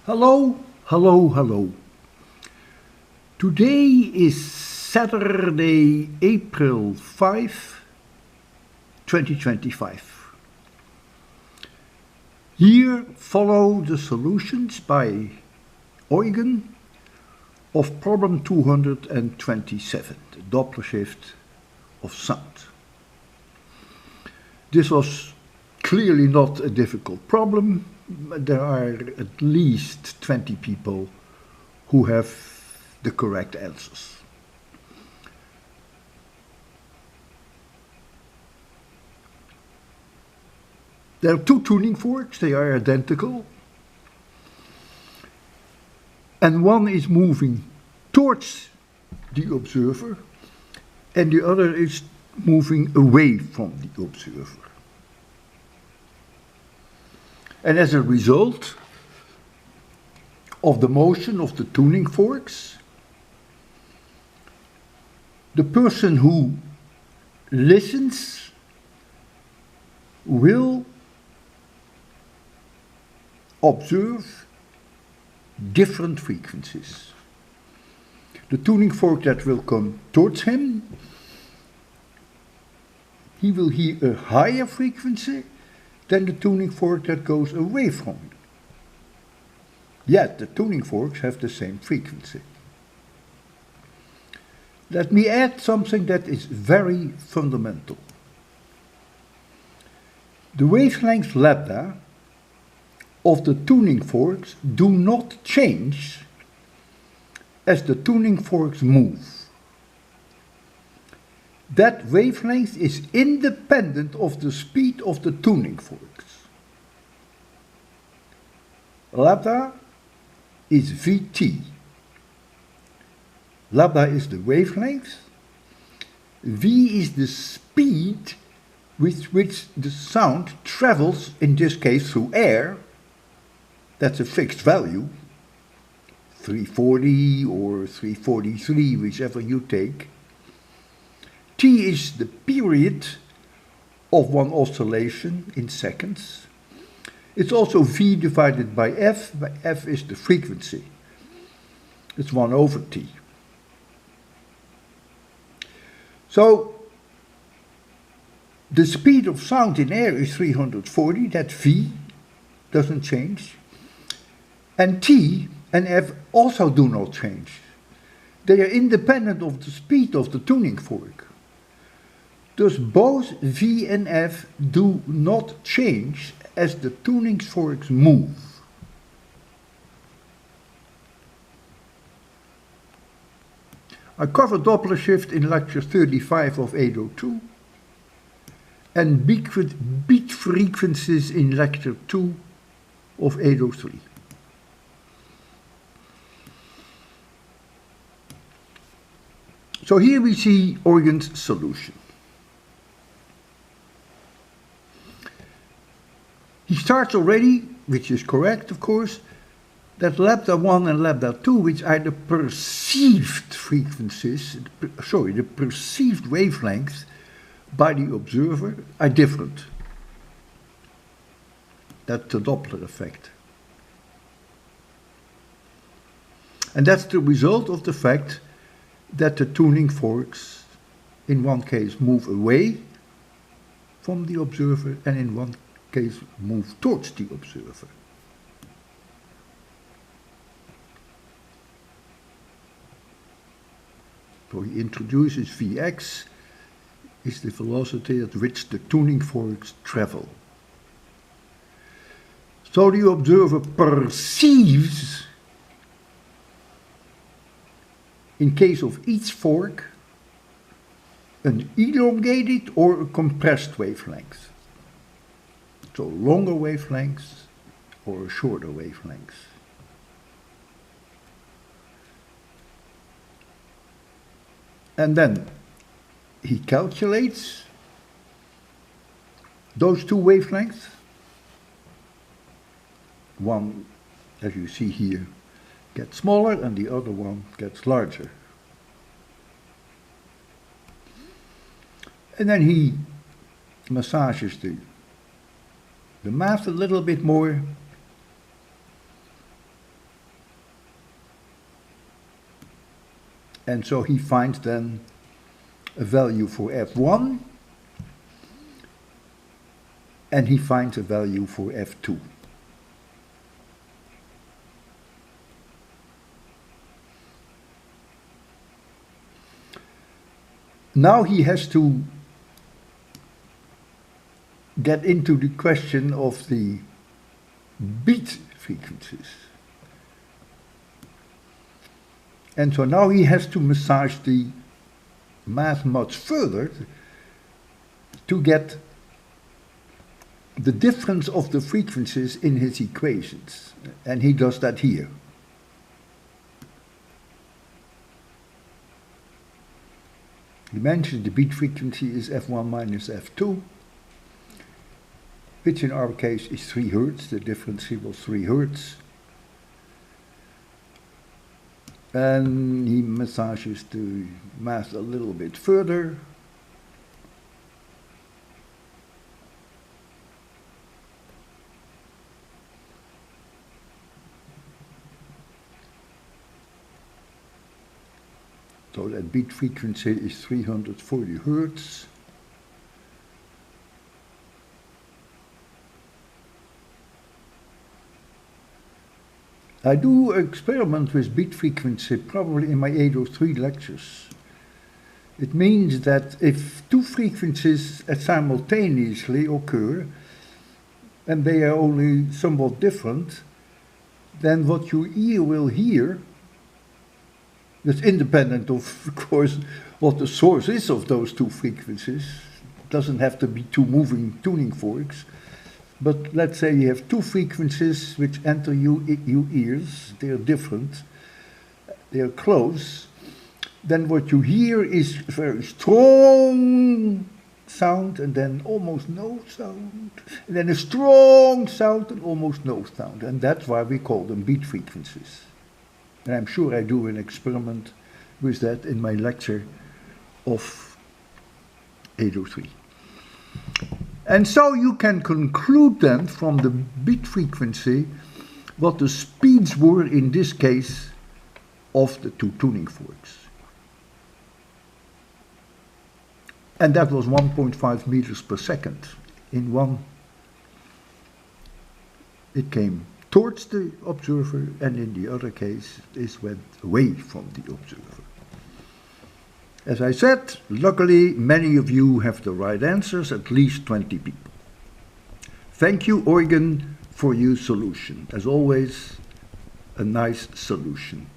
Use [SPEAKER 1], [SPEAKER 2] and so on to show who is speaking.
[SPEAKER 1] Hello, hello, hello. Today is Saturday, April 5, 2025. Here follow the solutions by Eugen of problem 227, the Dopplershift of sound. This was clearly not a difficult problem. There are at least 20 people who have the correct answers. There are two tuning forks, they are identical. And one is moving towards the observer and the other is moving away from the observer. And as a result of the motion of the tuning forks, the person who listens will observe different frequencies. The tuning fork that will come towards him, he will hear a higher frequency than the tuning fork that goes away from him. Yet the tuning forks have the same frequency. Let me add something that is very fundamental. The wavelength lambda of the tuning forks do not change as the tuning forks move. That wavelength is independent of the speed of the tuning forks. Lambda is Vt. Lambda is the wavelength. V is the speed with which the sound travels, in this case through air. That's a fixed value, 340 or 343, whichever you take. T is the period of one oscillation in seconds. It's also V divided by F, where F is the frequency. It's 1 over T. So, the speed of sound in air is 340, that V doesn't change. And T and F also do not change. They are independent of the speed of the tuning fork. Thus both V and F do not change as the tuning forks move. I covered Dopplershift in lecture 35 of 802 and beat frequencies in lecture 2 of 803. So here we see Eugen's solution. He starts already, which is correct of course, that lambda 1 and lambda 2, which are the perceived frequencies, the perceived wavelengths by the observer, are different. That's the Doppler effect. And that's the result of the fact that the tuning forks in one case move away from the observer and in one case move towards the observer. So he introduces Vx is the velocity at which the tuning forks travel. So the observer perceives, in case of each fork, an elongated or a compressed wavelength. So longer wavelengths or shorter wavelengths. And then he calculates those two wavelengths. One, as you see here, gets smaller and the other one gets larger. And then he massages the math a little bit more And so he finds then a value for F1, and he finds a value for F2. Now he has to get into the question of the beat frequencies. And so now he has to massage the math much further to get the difference of the frequencies in his equations. And he does that here. He mentions the beat frequency is F1 minus F2, which in our case is 3 Hertz. The difference here was 3 Hertz. And he massages the math a little bit further. So that beat frequency is 340 Hertz. I do experiment with beat frequency probably in my 803 lectures. It means that if two frequencies simultaneously occur, and they are only somewhat different, then what your ear will hear, that's independent of course, what the source is of those two frequencies. It doesn't have to be two moving tuning forks. But let's say you have two frequencies which enter your ears, they're different, they're close, then what you hear is very strong sound and then almost no sound, and then a strong sound and almost no sound, and that's why we call them beat frequencies. And I'm sure I do an experiment with that in my lecture of 803. And so you can conclude then from the beat frequency what the speeds were in this case of the two tuning forks. And that was 1.5 meters per second. In one, it came towards the observer, and in the other case, it went away from the observer. As I said, luckily many of you have the right answers, at least 20 people. Thank you, Eugen, for your solution. As always, a nice solution.